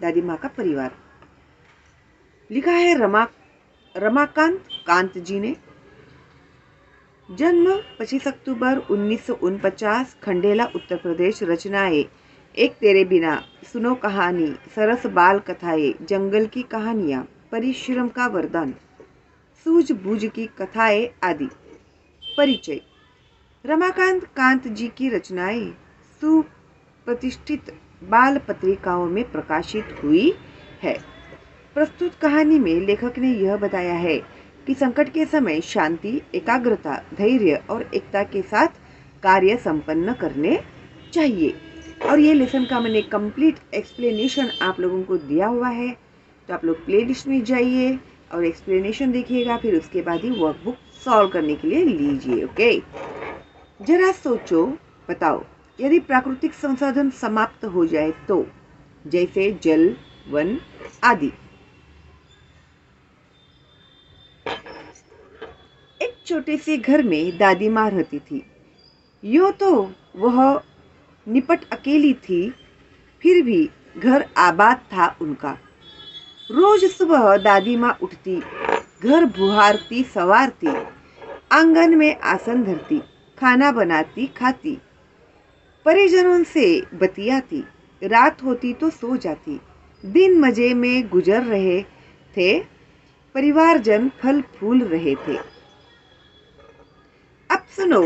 दादी माँ का परिवार। लिखा है रमाकांत कांत जी ने। जन्म 25 अक्टूबर 1949, खंडेला उत्तर प्रदेश। रचनाएं एक तेरे बिना, सुनो कहानी, सरस बाल कथाएं, जंगल की कहानियां, परिश्रम का वरदान, सूझबूझ की कथाएं आदि। परिचय। रमाकांत कांत जी की रचनाएं सुप्रतिष्ठित बाल पत्रिकाओं में प्रकाशित हुई है। प्रस्तुत कहानी में लेखक ने यह बताया है कि संकट के समय शांति, एकाग्रता, धैर्य और एकता के साथ कार्य संपन्न करने चाहिए। और ये लेसन का मैंने कंप्लीट एक्सप्लेनेशन आप लोगों को दिया हुआ है, तो आप लोग प्लेलिस्ट में जाइए और एक्सप्लेनेशन देखिएगा, फिर उसके बाद ही वर्कबुक सॉल्व करने के लिए लीजिए। ओके, जरा सोचो, बताओ, यदि प्राकृतिक संसाधन समाप्त हो जाए तो, जैसे जल, वन आदि। एक छोटे से घर में दादी माँ रहती थी। यूं तो वह निपट अकेली थी, फिर भी घर आबाद था उनका। रोज सुबह दादी माँ उठती, घर बुहारती, संवारती, आंगन में आसन धरती, खाना बनाती, खाती, परिजनों से बतियाती, रात होती तो सो जाती। दिन मजे में गुजर रहे थे, परिवारजन फल फूल रहे थे। अब सुनो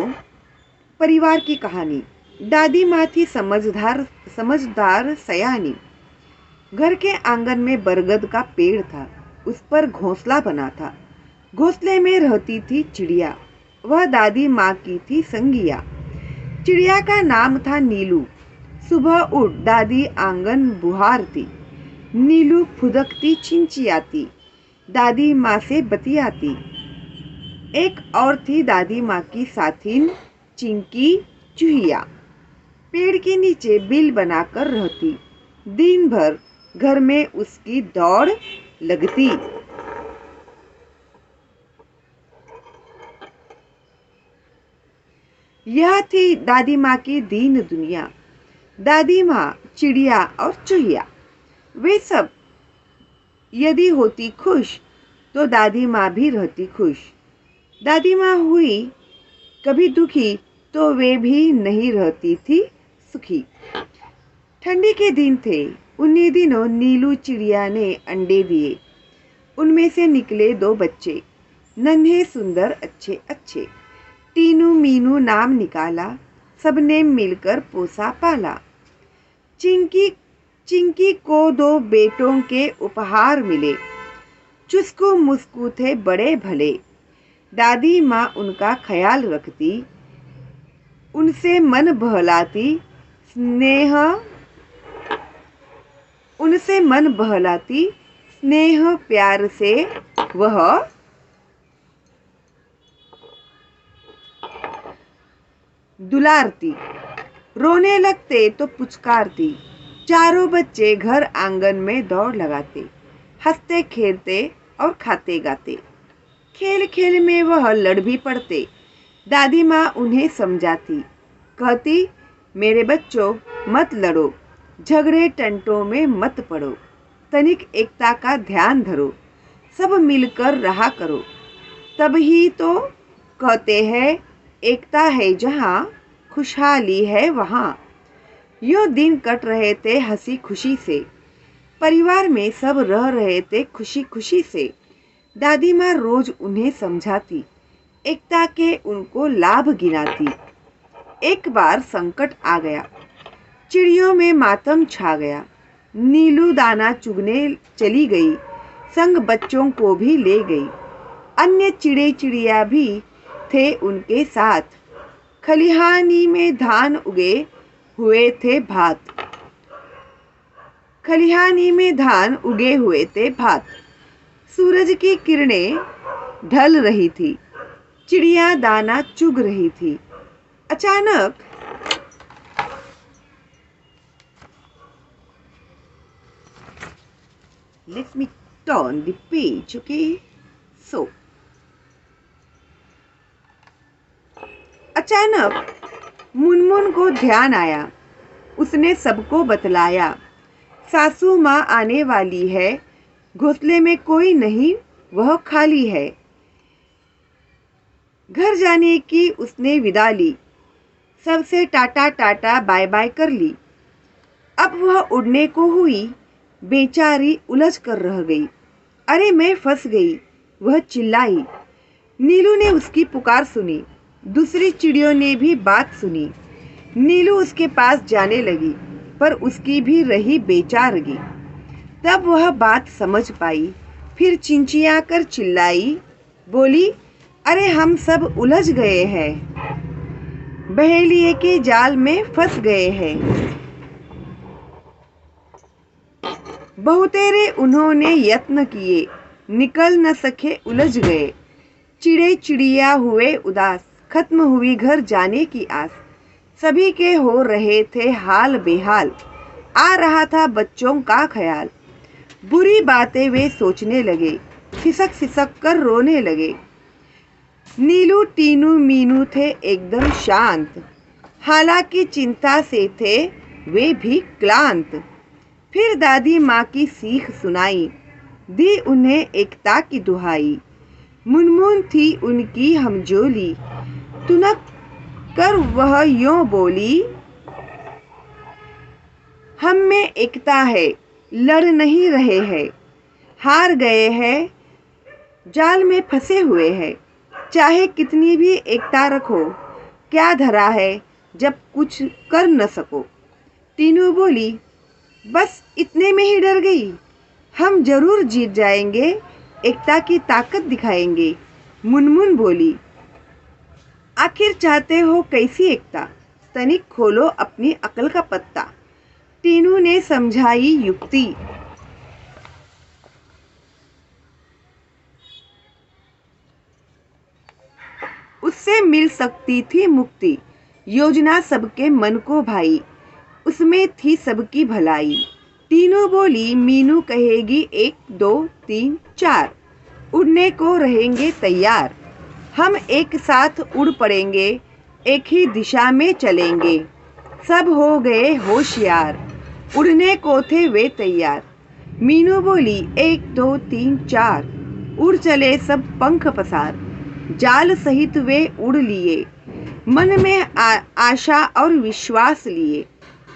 परिवार की कहानी। दादी माँ थी समझदार सयानी। घर के आंगन में बरगद का पेड़ था, उस पर घोंसला बना था। घोंसले में रहती थी चिड़िया, वह दादी माँ की थी संगिया। चिड़िया का नाम था नीलू। सुबह उठ दादी आंगन बुहारती, नीलू फुदकती चिंचियाती, दादी माँ से बतियाती। एक और थी दादी माँ की साथिन, चिंकी चूहिया। पेड़ के नीचे बिल बनाकर रहती, दिन भर घर में उसकी दौड़ लगती। यह थी दादी माँ की दीन दुनिया। दादी माँ, चिड़िया और चूहिया, वे सब यदि होती खुश तो दादी माँ भी रहती खुश। दादी माँ हुई कभी दुखी तो वे भी नहीं रहती थी सुखी। ठंडी के दिन थे, उन्हीं दिनों नीलू चिड़िया ने अंडे दिए। उनमें से निकले 2 बच्चे, नन्हे सुंदर अच्छे अच्छे। टीनू मीनू नाम निकाला, सबने मिलकर पोसा पाला। चिंकी को 2 बेटों के उपहार मिले, चुस्कू मुस्कू थे बड़े भले। दादी माँ उनका ख्याल रखती, उनसे मन बहलाती, स्नेह प्यार से वह दुलारती। रोने लगते तो पुचकारती। चारों बच्चे घर आंगन में दौड़ लगाते, हंसते खेलते और खाते गाते। खेल खेल में वह लड़ भी पड़ते। दादी माँ उन्हें समझाती, कहती, मेरे बच्चों मत लड़ो, झगड़े टंटों में मत पड़ो, तनिक एकता का ध्यान धरो, सब मिलकर रहा करो, तब ही तो कहते हैं एकता है जहाँ, खुशहाली है वहाँ। यूं दिन कट रहे थे हंसी खुशी से, परिवार में सब रह रहे थे खुशी खुशी से। दादी माँ रोज उन्हें समझाती, एकता के उनको लाभ गिनाती। एक बार संकट आ गया, चिड़ियों में मातम छा गया। नीलू दाना चुगने चली गई, संग बच्चों को भी ले गई। अन्य चिड़े चिड़िया भी थे उनके साथ। खलिहानी में धान उगे हुए थे भात, सूरज की किरणें ढल रही थी, चिड़िया दाना चुग रही थी। अचानक let me turn the page, okay? So अचानक मुनमुन को ध्यान आया, उसने सबको बतलाया, सासू माँ आने वाली है, घोंसले में कोई नहीं, वह खाली है। घर जाने की उसने विदा ली, सबसे टाटा टाटा बाय बाय कर ली। अब वह उड़ने को हुई, बेचारी उलझ कर रह गई। अरे मैं फंस गई, वह चिल्लाई। नीलू ने उसकी पुकार सुनी, दूसरी चिड़ियों ने भी बात सुनी। नीलू उसके पास जाने लगी, पर उसकी भी रही बेचारगी। तब वह बात समझ पाई, फिर चिंचिया कर चिल्लाई, बोली, अरे हम सब उलझ गए हैं, बहेलिए के जाल में फंस गए हैं। बहुतेरे उन्होंने यत्न किए, निकल न सके, उलझ गए। चिड़े चिड़िया हुए उदास, खत्म हुई घर जाने की आस। सभी के हो रहे थे हाल बेहाल, आ रहा था बच्चों का ख्याल। बुरी बातें वे सोचने लगे, खिसक खिसक कर रोने लगे। नीलू टीनू मीनू थे एकदम शांत, हालांकि चिंता से थे वे भी क्लांत। फिर दादी माँ की सीख सुनाई, दी उन्हें एकता की दुहाई। मुनमुन थी उनकी हमजोली, तुनक कर वह यूं बोली, हम में एकता है, लड़ नहीं रहे हैं, हार गए हैं, जाल में फंसे हुए हैं। चाहे कितनी भी एकता रखो, क्या धरा है जब कुछ कर न सको। टीनू बोली, बस इतने में ही डर गई, हम जरूर जीत जाएंगे, एकता की ताकत दिखाएंगे। मुनमुन बोली, आखिर चाहते हो कैसी एकता, तनिक खोलो अपनी अकल का पत्ता। टीनू ने समझाई युक्ति, उससे मिल सकती थी मुक्ति। योजना सबके मन को भाई, उसमें थी सबकी भलाई। टीनू बोली, मीनू कहेगी 1 2 3 4, उड़ने को रहेंगे तैयार। हम एक साथ उड़ पड़ेंगे, एक ही दिशा में चलेंगे। सब हो गए होशियार, उड़ने को थे वे तैयार। मीनू बोली, 1 2 3 4, उड़ चले सब पंख पसार। जाल सहित वे उड़ लिए, मन में आशा और विश्वास लिए।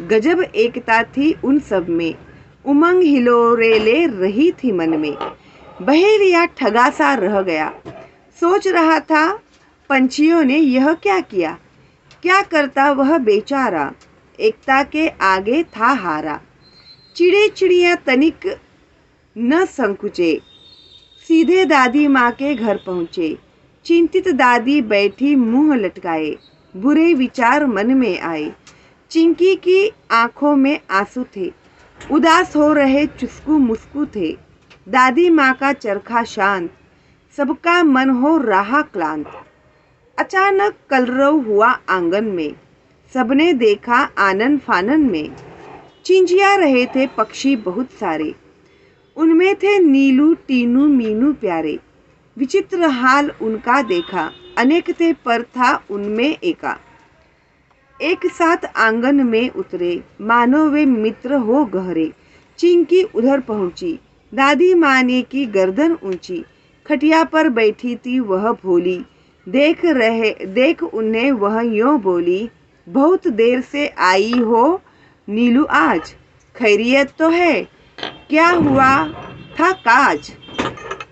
गजब एकता थी उन सब में, उमंग हिलोरे ले रही थी मन में। बहेलिया ठगा सा रह गया, सोच रहा था पंछियों ने यह क्या किया। क्या करता वह बेचारा, एकता के आगे था हारा। चिड़े चिड़िया तनिक न संकुचे, सीधे दादी माँ के घर पहुँचे। चिंतित दादी बैठी मुंह लटकाए, बुरे विचार मन में आए। चिंकी की आंखों में आंसू थे, उदास हो रहे चुस्कू मुस्कू थे। दादी माँ का चरखा शांत, सबका मन हो रहा क्लांत। अचानक कलरव हुआ आंगन में, सबने देखा आनन फानन में। चिंचिया रहे थे पक्षी बहुत सारे, उनमें थे नीलू टीनू मीनू प्यारे। विचित्र हाल उनका देखा, अनेक थे पर था उनमें एका। एक साथ आंगन में उतरे, मानो वे मित्र हो गहरे। चिंकी उधर पहुंची, दादी माँ ने की गर्दन ऊंची। खटिया पर बैठी थी वह भोली, देख उन्हें वह यूं बोली, बहुत देर से आई हो नीलू आज, खैरियत तो है, क्या हुआ था काज।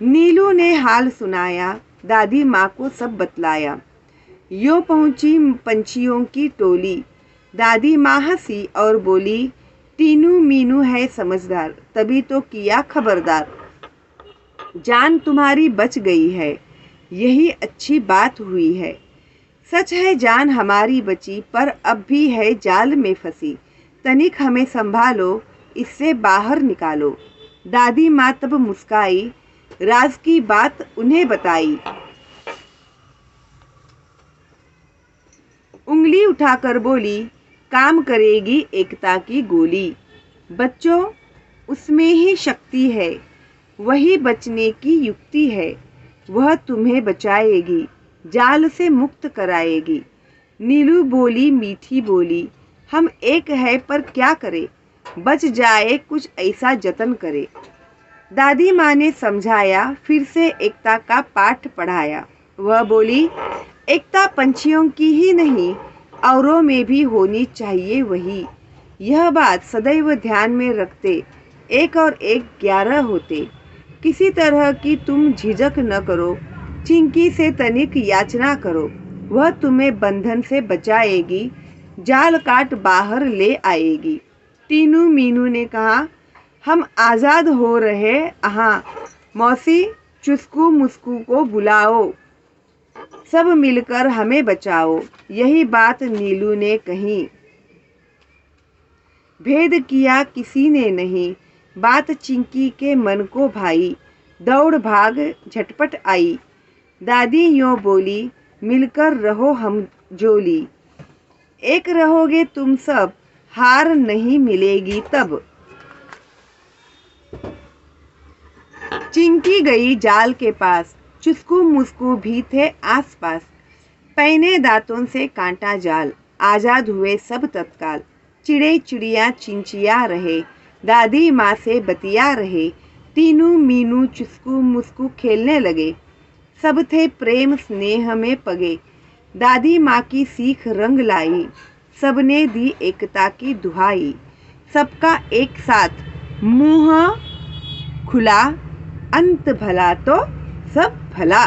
नीलू ने हाल सुनाया, दादी माँ को सब बतलाया। यो पहुंची पंछियों की टोली, दादी माँ हंसी और बोली, टीनू मीनू है समझदार, तभी तो किया खबरदार। जान तुम्हारी बच गई है, यही अच्छी बात हुई है। सच है जान हमारी बची, पर अब भी है जाल में फंसी। तनिक हमें संभालो, इससे बाहर निकालो। दादी माँ तब मुस्काई, राज की बात उन्हें बताई। उंगली उठाकर बोली, काम करेगी एकता की गोली। बच्चों, उसमें ही शक्ति है, वही बचने की युक्ति है। वह तुम्हें बचाएगी, जाल से मुक्त कराएगी। नीलू बोली मीठी बोली, हम एक है पर क्या करें, बच जाए कुछ ऐसा जतन करे। दादी माँ ने समझाया, फिर से एकता का पाठ पढ़ाया। वह बोली, एकता पंछियों की ही नहीं, औरों में भी होनी चाहिए वही। यह बात सदैव ध्यान में रखते 1 और 1 11 होते। किसी तरह की तुम झिझक न करो, चिंकी से तनिक याचना करो, वह तुम्हें बंधन से बचाएगी, जाल काट बाहर ले आएगी। टीनू मीनू ने कहा, हम आज़ाद हो रहे। हाँ मौसी, चुस्कू मुस्कू को बुलाओ, सब मिलकर हमें बचाओ। यही बात नीलू ने कही। भेद किया किसी ने नहीं, बात चिंकी के मन को भाई। दौड़ भाग झटपट आई, दादी यों बोली, मिलकर रहो हम जोली। एक रहोगे तुम सब, हार नहीं मिलेगी तब। चिंकी गई जाल के पास, चुस्कू मुस्कू भी थे आसपास। पैने दांतों से कांटा जाल, आजाद हुए सब तत्काल। चिड़े चिड़िया चिंचिया रहे, दादी माँ से बतिया रहे। टीनू मीनू चुस्कू मुस्कू खेलने लगे, सब थे प्रेम स्नेह में पगे। दादी माँ की सीख रंग लाई, सबने दी एकता की दुहाई। सबका एक साथ मुंह खुला, अंत भला तो सब भला।